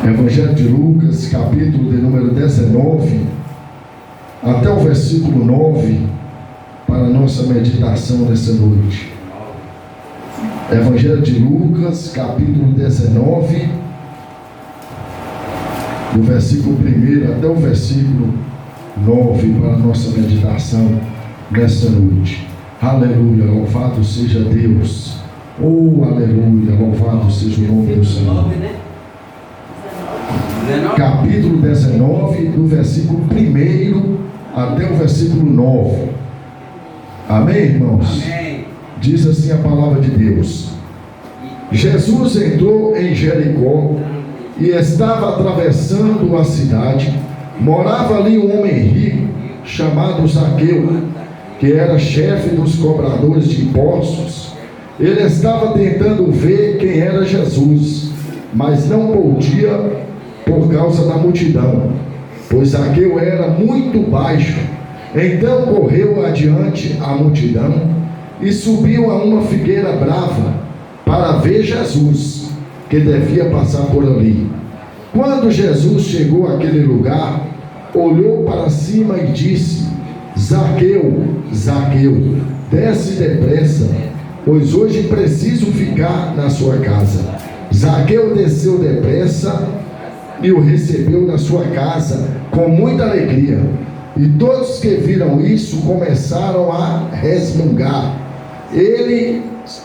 Evangelho de Lucas, capítulo de número 19, até o versículo 9, para a nossa meditação nessa noite. Evangelho de Lucas, capítulo 19, do versículo 1 até o versículo 9, para a nossa meditação nessa noite. Aleluia, louvado seja Deus. Oh, aleluia, louvado seja o nome do Senhor. Capítulo 19, do versículo 1 até o versículo 9. Amém, irmãos? Amém. Diz assim a palavra de Deus: Jesus entrou em Jericó e estava atravessando a cidade. Morava ali um homem rico chamado Zaqueu, que era chefe dos cobradores de impostos. Ele estava tentando ver quem era Jesus, mas não podia por causa da multidão, pois Zaqueu era muito baixo. Então correu adiante a multidão e subiu a uma figueira brava para ver Jesus, que devia passar por ali. Quando Jesus chegou àquele lugar, olhou para cima e disse: Zaqueu, Zaqueu, desce depressa, pois hoje preciso ficar na sua casa. Zaqueu desceu depressa e o recebeu na sua casa com muita alegria. E todos que viram isso começaram a resmungar.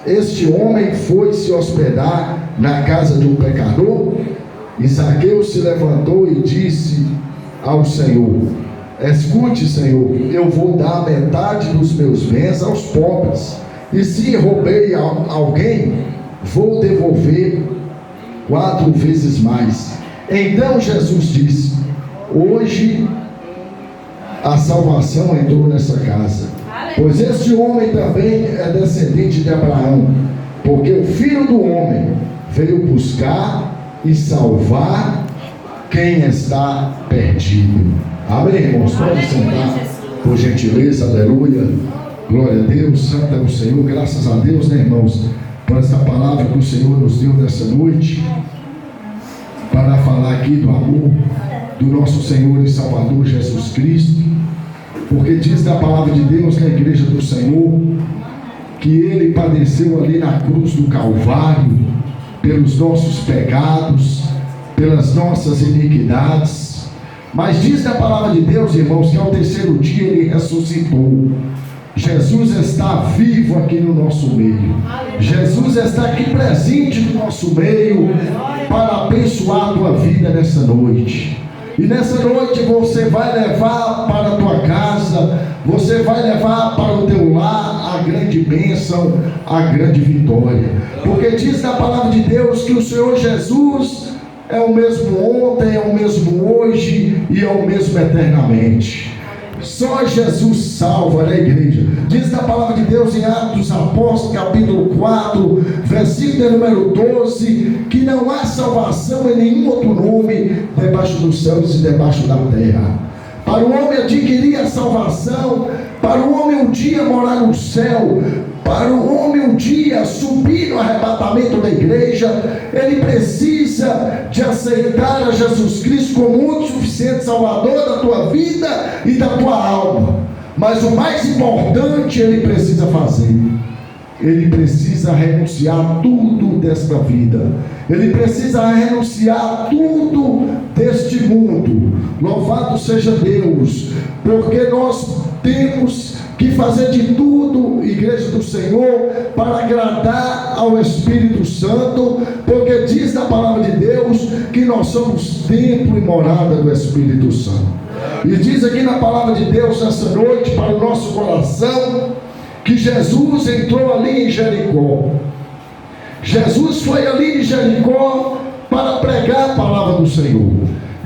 Este homem foi se hospedar na casa de um pecador. E Zaqueu se levantou e disse ao Senhor: Escute, Senhor, eu vou dar metade dos meus bens aos pobres, e se roubei alguém, vou devolver 4 vezes mais. Então Jesus disse: Hoje a salvação entrou nessa casa, pois este homem também é descendente de Abraão, porque o Filho do Homem veio buscar e salvar quem está perdido. Amém, irmãos? Pode sentar, por gentileza. Aleluia, glória a Deus. Santo é o Senhor. Graças a Deus, né, irmãos, por essa palavra que o Senhor nos deu nessa noite, para falar aqui do amor do nosso Senhor e Salvador Jesus Cristo. Porque diz na palavra de Deus, na igreja do Senhor, que Ele padeceu ali na cruz do Calvário pelos nossos pecados, pelas nossas iniquidades. Mas diz na palavra de Deus, irmãos, que ao terceiro dia Ele ressuscitou. Jesus está vivo aqui no nosso meio. Jesus está aqui presente no nosso meio para abençoar a tua vida nessa noite. E nessa noite você vai levar para a tua casa, você vai levar para o teu lar a grande bênção, a grande vitória. Porque diz na palavra de Deus que o Senhor Jesus é o mesmo ontem, é o mesmo hoje e é o mesmo eternamente. Só Jesus salva, né, igreja? Diz na palavra de Deus em Atos dos Apóstolos, capítulo 4, versículo número 12, que não há salvação em nenhum outro nome debaixo dos céus e debaixo da terra. Para o homem adquirir a salvação, para o homem um dia morar no céu, para o homem um dia subir no arrebatamento da igreja, ele precisa de aceitar a Jesus Cristo como o único suficiente Salvador da tua vida e da tua alma. Mas o mais importante ele precisa fazer: ele precisa renunciar tudo desta vida, ele precisa renunciar tudo deste mundo. Louvado seja Deus, porque nós temos que fazer de tudo, igreja do Senhor, para agradar ao Espírito Santo, porque diz na palavra de Deus que nós somos templo e morada do Espírito Santo. E diz aqui na palavra de Deus nessa noite para o nosso coração que Jesus entrou ali em Jericó. Jesus foi ali em Jericó para pregar a palavra do Senhor.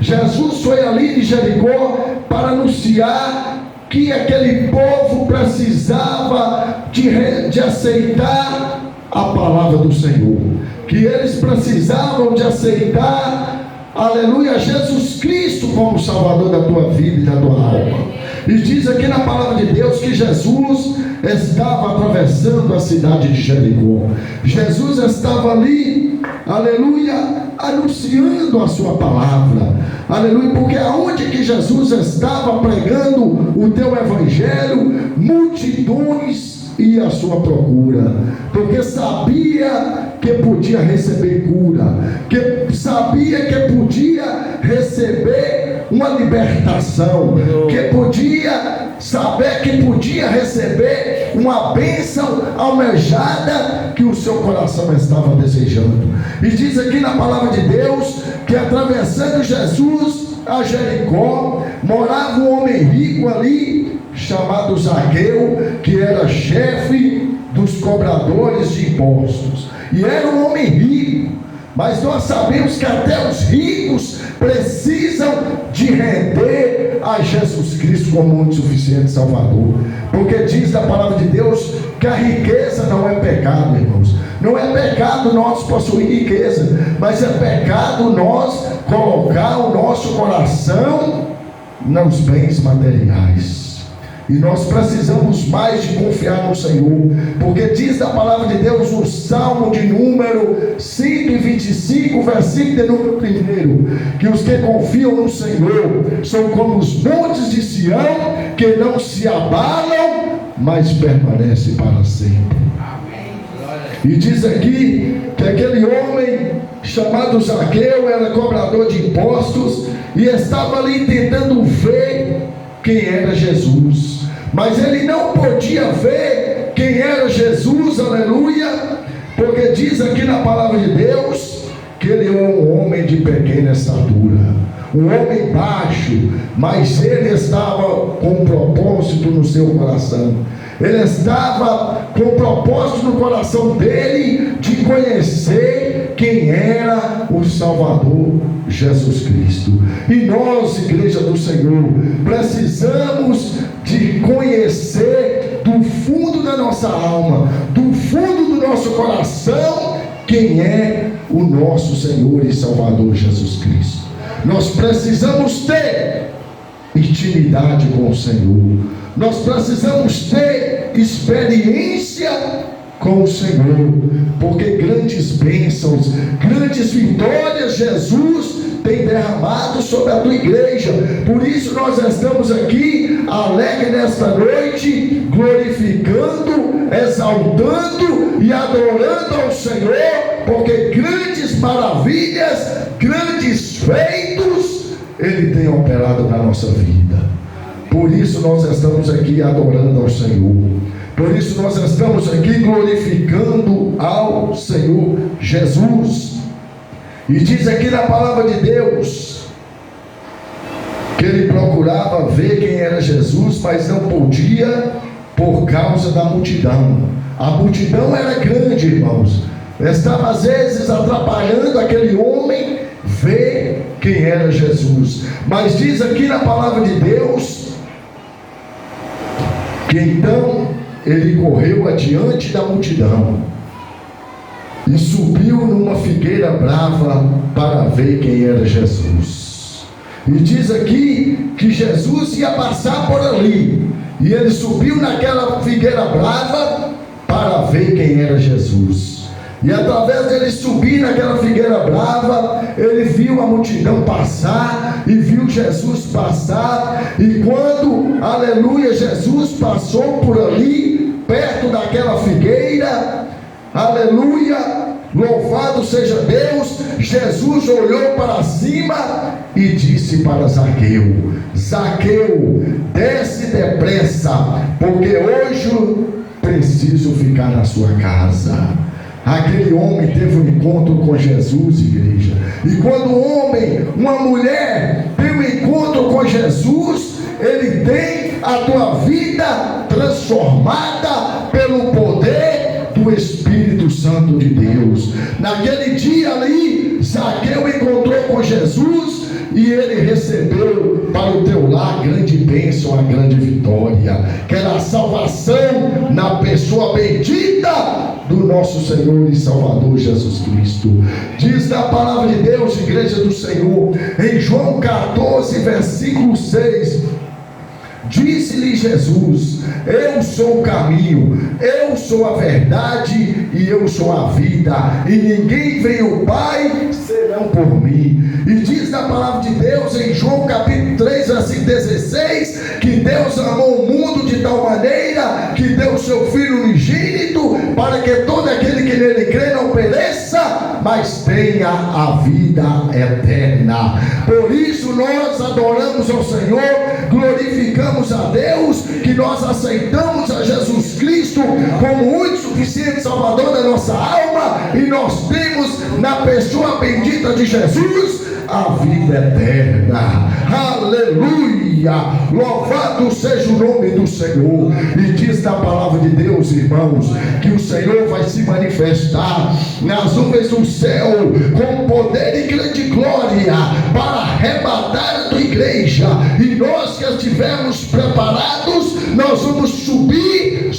Jesus foi ali em Jericó para anunciar que aquele povo precisava de aceitar a palavra do Senhor, que eles precisavam de aceitar, aleluia, Jesus Cristo como Salvador da tua vida e da tua alma. E diz aqui na palavra de Deus que Jesus estava atravessando a cidade de Jericó. Jesus estava ali, aleluia, anunciando a sua palavra, aleluia, porque aonde que Jesus estava pregando o teu evangelho, multidões iam à sua procura, porque sabia que podia receber cura, que sabia que podia receber uma libertação, que podia saber que podia receber uma bênção almejada que o seu coração estava desejando. E diz aqui na palavra de Deus que atravessando Jesus a Jericó, morava um homem rico ali, chamado Zaqueu, que era chefe dos cobradores de impostos, e era um homem rico. Mas nós sabemos que até os ricos precisam de render a Jesus Cristo como único suficiente Salvador, porque diz na palavra de Deus que a riqueza não é pecado, irmãos. Não é pecado nós possuir riqueza, mas é pecado nós colocar o nosso coração nos bens materiais. E nós precisamos mais de confiar no Senhor, porque diz na palavra de Deus, no Salmo de número 125, versículo de número 1, que os que confiam no Senhor são como os montes de Sião, que não se abalam, mas permanecem para sempre. E diz aqui que aquele homem chamado Zaqueu era cobrador de impostos e estava ali tentando ver quem era Jesus, mas ele não podia ver quem era Jesus, aleluia, porque diz aqui na palavra de Deus que ele é um homem de pequena estatura, um homem baixo, mas ele estava com um propósito no seu coração. Ele estava com o propósito no coração dele de conhecer quem era o Salvador Jesus Cristo. E nós, igreja do Senhor, precisamos de conhecer do fundo da nossa alma, do fundo do nosso coração, quem é o nosso Senhor e Salvador Jesus Cristo. Nós precisamos ter intimidade com o Senhor. Nós precisamos ter experiência com o Senhor, porque grandes bênçãos, grandes vitórias Jesus tem derramado sobre a tua igreja. Por isso nós estamos aqui alegres nesta noite, glorificando, exaltando e adorando ao Senhor, porque grandes maravilhas, grandes feitos Ele tem operado na nossa vida. Por isso nós estamos aqui adorando ao Senhor. Por isso nós estamos aqui glorificando ao Senhor Jesus. E diz aqui na palavra de Deus que ele procurava ver quem era Jesus, mas não podia por causa da multidão. A multidão era grande, irmãos. Estava às vezes atrapalhando aquele homem ver quem era Jesus. Mas diz aqui na palavra de Deus que então ele correu adiante da multidão e subiu numa figueira brava para ver quem era Jesus. E diz aqui que Jesus ia passar por ali, e ele subiu naquela figueira brava para ver quem era Jesus. E através dele subir naquela figueira brava, ele viu a multidão passar, e viu Jesus passar. E quando, aleluia, Jesus passou por ali, perto daquela figueira, aleluia, louvado seja Deus, Jesus olhou para cima e disse para Zaqueu: Zaqueu, desce depressa, porque hoje preciso ficar na sua casa. Aquele homem teve um encontro com Jesus, igreja. E quando um homem, uma mulher tem um encontro com Jesus, ele tem a tua vida transformada pelo poder do Espírito Santo de Deus. Naquele dia ali, Zaqueu encontrou com Jesus e ele recebeu para o teu lar grande bênção, a grande vitória, que era a salvação na pessoa bendita do nosso Senhor e Salvador Jesus Cristo. Diz na palavra de Deus, igreja do Senhor, em João 14, versículo 6, Disse-lhe Jesus: eu sou o caminho, eu sou a verdade e eu sou a vida, e ninguém vem ao Pai senão por mim. E diz na palavra de Deus em João capítulo 3, versículo 16, que Deus amou o mundo de tal maneira que deu o seu Filho unigênito, para que todo aquele que nele crê não pereça, mas tenha a vida eterna. Por isso nós adoramos ao Senhor, glorificamos a Deus, que nós aceitamos a Jesus Cristo como o único suficiente Salvador da nossa alma, e nós temos na pessoa bendita de Jesus a vida eterna. Aleluia! Louvado seja o nome do Senhor. E diz na palavra de Deus, irmãos, que o Senhor vai se manifestar nas nuvens do céu com poder e grande glória para arrebatar a tua igreja. E nós que estivermos preparados, nós vamos subir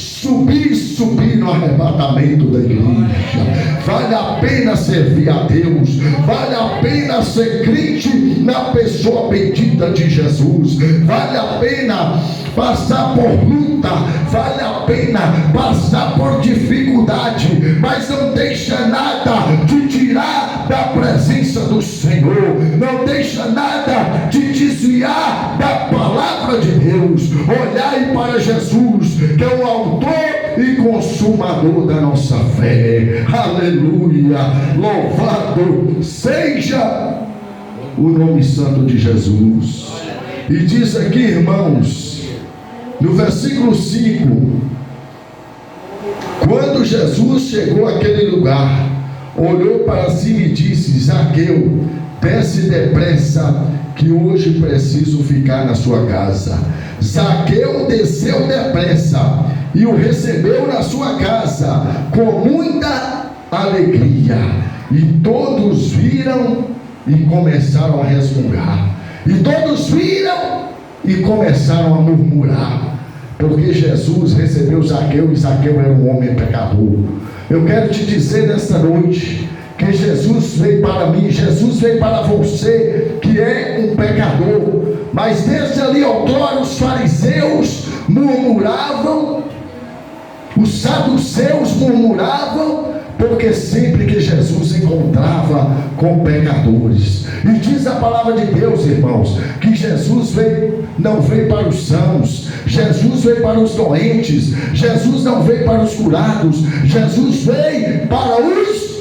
no arrebatamento da igreja. Vale a pena servir a Deus, vale a pena ser crente na pessoa bendita de Jesus, vale a pena passar por luta, vale a pena passar por dificuldade, mas não deixa nada de tirar da presença do Senhor, não deixa nada de desviar da palavra de Deus. Olhai para Jesus, que é o autor e consumador da nossa fé. Aleluia! Louvado seja o nome santo de Jesus. E diz aqui, irmãos, no versículo 5: quando Jesus chegou àquele lugar, olhou para cima e disse: Zaqueu, desce depressa, que hoje preciso ficar na sua casa. Zaqueu desceu depressa e o recebeu na sua casa com muita alegria. E todos viram e começaram a resmungar. E todos viram e começaram a murmurar, porque Jesus recebeu Zaqueu, e Zaqueu era um homem pecador. Eu quero te dizer nesta noite que Jesus veio para mim, Jesus veio para você que é um pecador. Mas desde ali outrora os fariseus murmuravam, os saduceus murmuravam, porque sempre que Jesus encontrava com pecadores. E diz a palavra de Deus, irmãos, que Jesus não veio para os sãos, Jesus veio para os doentes, Jesus não veio para os curados, Jesus veio para os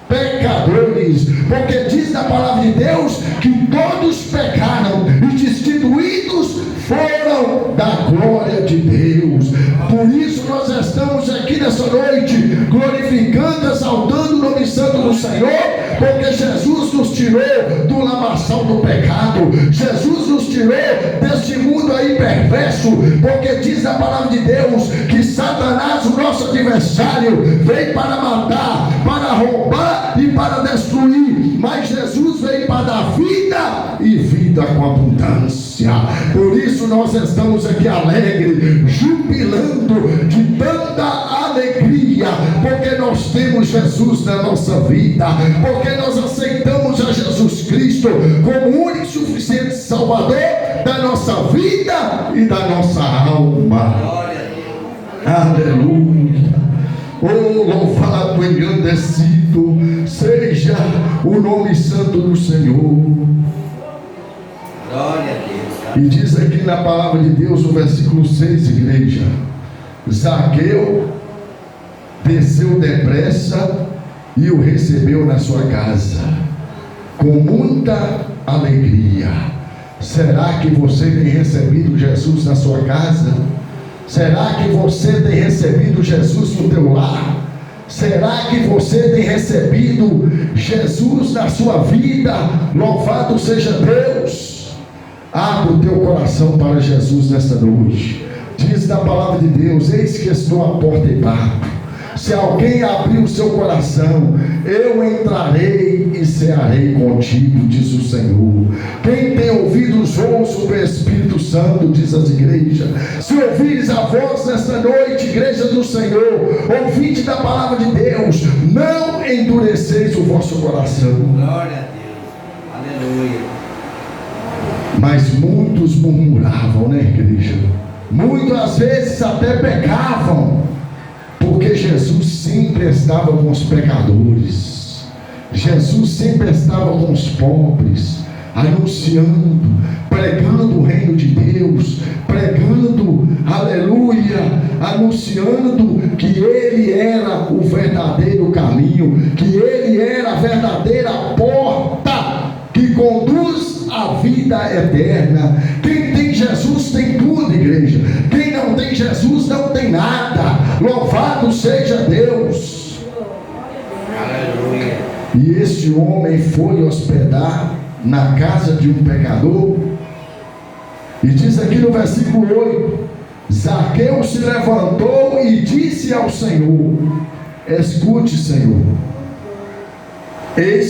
pecadores, porque diz na palavra de Deus que todos pecaram e destituídos foram da glória de Deus. Por isso nós estamos aqui nessa noite glorificando, exaltando o nome santo do Senhor, porque Jesus nos tirou do lamaçal do pecado, Jesus nos tirou deste mundo aí perverso, porque diz a palavra de Deus que Satanás, o nosso adversário, veio para matar, para roubar e para destruir, mas Jesus veio para dar vida e vida com abundância. Por isso nós estamos aqui alegres, jubilando de tanta alegria, porque nós temos Jesus na nossa vida, porque nós aceitamos a Jesus Cristo como o único e suficiente Salvador da nossa vida e da nossa alma. Aleluia! Oh, louvado, engrandecido seja o nome santo do Senhor. Glória a Deus. E diz aqui na palavra de Deus, no versículo 6, igreja: Zaqueu desceu depressa e o recebeu na sua casa com muita alegria. Será que você tem recebido Jesus na sua casa? Será que você tem recebido Jesus no teu lar? Será que você tem recebido Jesus na sua vida? Louvado seja Deus! Abre o teu coração para Jesus nesta noite. Diz na palavra de Deus: eis que estou à porta e bato. Se alguém abrir o seu coração, eu entrarei e cearei contigo, diz o Senhor. Quem tem ouvidos, ouça o Espírito Santo, diz as igrejas. Se ouvires a voz nesta noite, igreja do Senhor, ouvinte da palavra de Deus, não endureceis o vosso coração. Glória a Deus. Aleluia. Mas muitos murmuravam, né, igreja? Muitas vezes até pecavam, porque Jesus sempre estava com os pecadores, Jesus sempre estava com os pobres, anunciando, pregando o reino de Deus, pregando, aleluia, anunciando que Ele era o verdadeiro caminho, que Ele era a verdadeira porta que conduz à vida eterna. Quem tem Jesus tem tudo, igreja. Quem não tem Jesus não tem nada. Louvado seja Deus. Aleluia. E este homem foi hospedar na casa de um pecador, e diz aqui no versículo 8: Zaqueu se levantou e disse ao Senhor: escute, Senhor, eis